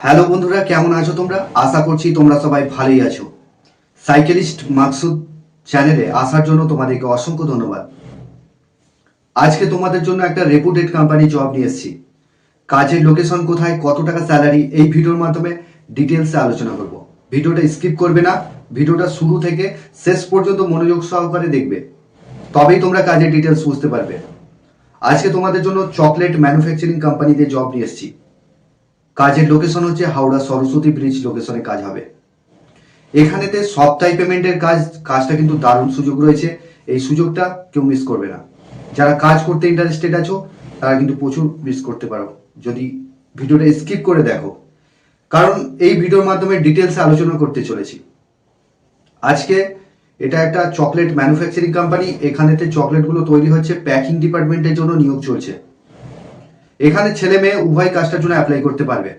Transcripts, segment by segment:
Hello বন্ধুরা, কেমন আছো তোমরা? আশা করছি তোমরা সবাই ভালোই আছো। সাইকেলিস্ট মাকসুদ চ্যানেলে আসার জন্য তোমাদেরকে অসংখ্য ধন্যবাদ। আজকে তোমাদের জন্য একটা রেপুটেড কোম্পানি জব নিয়ে এসেছি। কাজের লোকেশন কোথায়, কত টাকা স্যালারি, এই ভিডিওর মাধ্যমে ডিটেলসে আলোচনা করব। ভিডিওটা স্কিপ করবে না, ভিডিওটা শুরু থেকে শেষ পর্যন্ত মনোযোগ সহকারে দেখবে, তবেই তোমরা কাজের ডিটেলস বুঝতে পারবে। আজকে তোমাদের জন্য চকলেট ম্যানুফ্যাকচারিং কোম্পানিতে জব নিয়ে এসেছি। কাজের লোকেশন হচ্ছে হাওড়া সরস্বতী ব্রিজ লোকেশনে কাজ হবে। এখানেতে সপ্তাহে পেমেন্টের কাজটা কিন্তু দারুণ সুযোগ রয়েছে। এই সুযোগটা কেউ মিস করবে না। যারা কাজ করতে ইন্টারেস্টেড আছো তারা কিন্তু প্রচুর মিস করতে পারো যদি ভিডিওটা স্কিপ করে দেখো, কারণ এই ভিডিওর মাধ্যমে ডিটেলসে আলোচনা করতে চলেছি। আজকে এটা একটা চকলেট ম্যানুফ্যাকচারিং কোম্পানি। এখানেতে চকলেটগুলো তৈরি হচ্ছে, প্যাকিং ডিপার্টমেন্টের জন্য নিয়োগ চলছে। এখানে ছেলে মেয়ে উভয় কাজটার জন্য অ্যাপ্লাই করতে পারবে।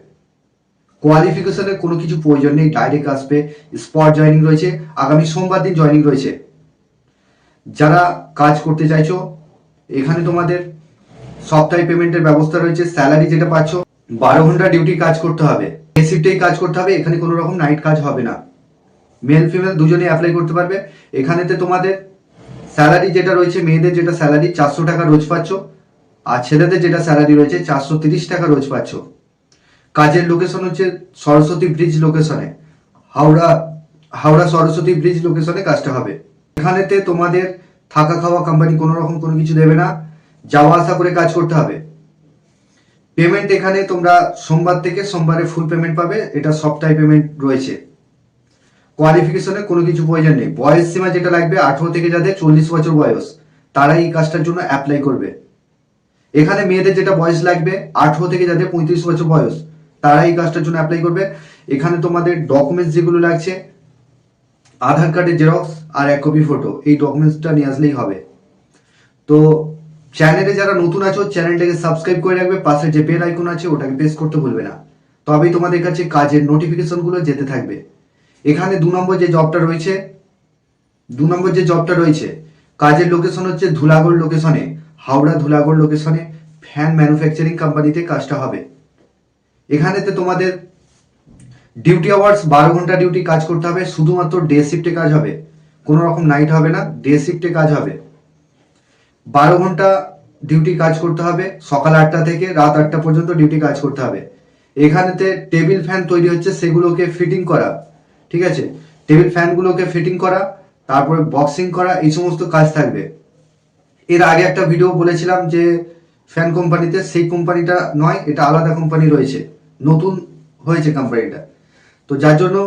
কোয়ালিফিকেশনের কোনো কিছু প্রয়োজন নেই, ডাইরেক্ট আসবে। স্পট জয়নিং রয়েছে, আগামী সোমবার দিন জয়নিং রয়েছে। যারা কাজ করতে চাইছো এখানে তোমাদের সপ্তাহে পেমেন্টের ব্যবস্থা রয়েছে। স্যালারি যেটা পাচ্ছ, 12 ঘন্টা ডিউটি কাজ করতে হবে, ডে শিফটেই কাজ করতে হবে। এখানে কোনো রকম নাইট কাজ হবে না। মেল ফিমেল দুজনেই অ্যাপ্লাই করতে পারবে। এখানেতে তোমাদের স্যালারি যেটা রয়েছে, মেয়েদের যেটা স্যালারি 400 টাকা রোজ পাচ্ছ, আর ছেলেদের যেটা স্যালারি রয়েছে 430 টাকা রোজ পাচ্ছ। কাজের লোকেশন হচ্ছে সরস্বতী ব্রিজ লোকেশনে, হাওড়া সরস্বতী ব্রিজ লোকেশনে কাজটা হবে। এখানেতে তোমাদের থাকা খাওয়া কোম্পানি কোনো রকম কোনো কিছু দেবে না, যাওয়া আসা করে কাজ করতে হবে। পেমেন্ট এখানে তোমরা সোমবার থেকে সোমবারে ফুল পেমেন্ট পাবে, এটা সপ্তাহে পেমেন্ট রয়েছে। কোয়ালিফিকেশনে কোনো কিছু প্রয়োজন নেই। বয়স সীমা যেটা লাগবে, 18 থেকে যাদের 40 বছর বয়স তারা এই কাজটার জন্য অ্যাপ্লাই করবে। এখানে মেয়েদের যেটা বয়স লাগবে, 18 থেকে যাদের 35 বছর বয়স তারা এই কাজটার জন্য অ্যাপ্লাই করবে। এখানে তোমাদের ডকুমেন্টস যেগুলো লাগছে, আধার কার্ডের জেরক্স আর 1 কপি ফটো, এই ডকুমেন্টসটা নিয়ে আসলেই হবে। তো চ্যানেলে যারা নতুন আছো চ্যানেলটাকে সাবস্ক্রাইব করে রাখবে, পাশে যে বেল আইকন আছে ওটাকে প্রেস করতে ভুলবে না, তবেই তোমাদের কাছে কাজের নোটিফিকেশনগুলো যেতে থাকবে। এখানে 2 নম্বর যে জবটা রয়েছে, কাজের লোকেশন হচ্ছে ধুলাগড় লোকেশনে, হাওড়া ধুলাগড় লোকেশনে ফ্যান ম্যানুফ্যাকচারিং কোম্পানিতে কাজটা হবে। এখানেতে তোমাদের ডিউটি আওয়ার্স 12 ঘন্টা ডিউটি কাজ করতে হবে। শুধুমাত্র ডে শিফটে কাজ হবে, কোনো রকম নাইট হবে না, ডে শিফটে কাজ হবে। 12 ঘন্টা ডিউটি কাজ করতে হবে, সকাল 8টা থেকে রাত 8টা পর্যন্ত ডিউটি কাজ করতে হবে। এখানেতে টেবিল ফ্যান তৈরি হচ্ছে, সেগুলোকে ফিটিং করা, ঠিক আছে, টেবিল ফ্যানগুলোকে ফিটিং করা, তারপরে বক্সিং করা, এই সমস্ত কাজ থাকবে। এর আগে একটা ভিডিও বলেছিলাম যে ফ্যান কোম্পানিতে, সেই কোম্পানিটা নয়, এটা আলাদা কোম্পানি রয়েছে, নতুন হয়েছে কোম্পানিটা। তো যার জন্য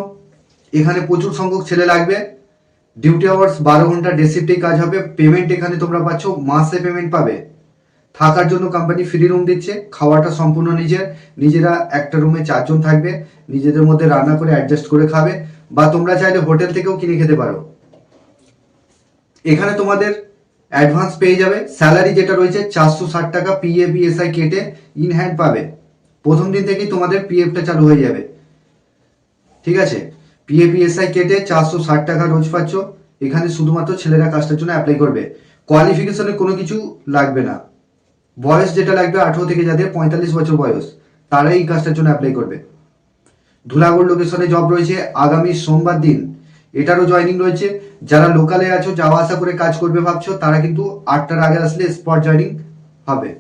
এখানে প্রচুর সংখ্যক ছেলে লাগবে। ডিউটি আওয়ার্স 12 ঘন্টা, ডে শিফটেই কাজ হবে। পেমেন্ট এখানে তোমরা পাচ্ছ, মাসে পেমেন্ট পাবে। থাকার জন্য কোম্পানি ফ্রি রুম দিচ্ছে, খাওয়াটা সম্পূর্ণ নিজেরা একটা রুমে 4 জন থাকবে, নিজেদের মধ্যে রান্না করে অ্যাডজাস্ট করে খাবে, বা তোমরা চাইলে হোটেল থেকেও কিনে খেতে পারো। এখানে তোমাদের অ্যাডভান্স পেয়ে যাবে। স্যালারি যেটা রয়েছে 460 টাকা পিএফ বিএসআই কেটে ইন হ্যান্ড পাবে। প্রথম দিন থেকেই তোমাদের পিএফটা চালু হয়ে যাবে, ঠিক আছে। পিএফ বিএসআই কেটে 460 টাকা রোজ পাচ্ছ। এখানে শুধুমাত্র ছেলেরা কাজটার জন্য অ্যাপ্লাই করবে। কোয়ালিফিকেশনে কোনো কিছু লাগবে না। বয়স যেটা লাগবে, 18 থেকে যাদের 45 বছর বয়স তারাই এই কাজটার জন্য অ্যাপ্লাই করবে। ধুলাগড় লোকেশনে জব রয়েছে আগামী সোমবার দিন, এটারও জয়নিং রয়েছে। যারা লোকালে আছো, যাওয়া আসা করে কাজ করবে ভাবছো, তারা কিন্তু 8টার আগে আসলে স্পট জয়নিং হবে।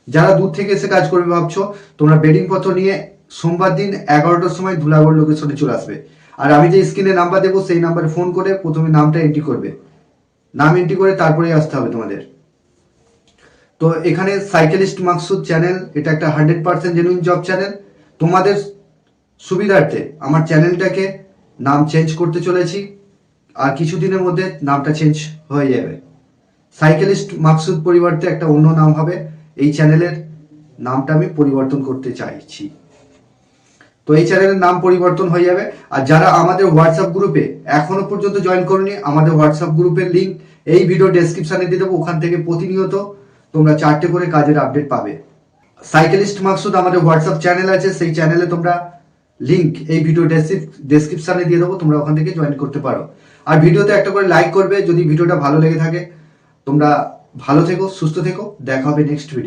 যারা দূর থেকে এসে কাজ করবে ভাবছো, তোমরা বেডিং পত্র নিয়ে সোমবার দিন 11টার সময় ধুলাগড় লোকেশনে চলে আসবে। আর আমি যে স্ক্রিনে নাম্বার দেবো সেই নাম্বারে ফোন করে প্রথমে নামটা এন্ট্রি করবে, নাম এন্ট্রি করে তারপরেই আসতে হবে তোমাদের। তো এখানে সাইকেলিস্ট মাকসুদ চ্যানেল, এটা একটা 100% জেনুইন জব চ্যানেল। তোমাদের সুবিধার্থে আমার চ্যানেলটাকে নাম চেঞ্জ করতে চলেছি, আর কিছুদিনের মধ্যে নামটা চেঞ্জ হয়ে যাবে। সাইকেলিস্ট মাকসুদ পরিবর্তে একটা অন্য নাম হবে। এই চ্যানেলের নামটা আমি পরিবর্তন করতে চাইছি, তো এই চ্যানেলের নাম পরিবর্তন হয়ে যাবে। আর যারা আমাদের হোয়াটসঅ্যাপ গ্রুপে এখনো পর্যন্ত জয়েন করনি, আমাদের হোয়াটসঅ্যাপ গ্রুপের লিঙ্ক এই ভিডিও ডেসক্রিপশনে দিয়ে দেবো। ওখান থেকে প্রতিনিয়ত তোমরা 4টে করে কাজের আপডেট পাবে। সাইকেলিস্ট মাকসুদ আমাদের হোয়াটসঅ্যাপ চ্যানেল আছে, সেই চ্যানেলে তোমরা লিঙ্ক এই ভিডিও ডেসক্রিপশনে দিয়ে দেবো, তোমরা ওখান থেকে জয়েন করতে পারো। আর ভিডিওতে একটা করে লাইক করবে যদি ভিডিওটা ভালো লেগে থাকে। তোমরা ভালো থেকো, সুস্থ থেকো, দেখা হবে নেক্সট ভিডিও।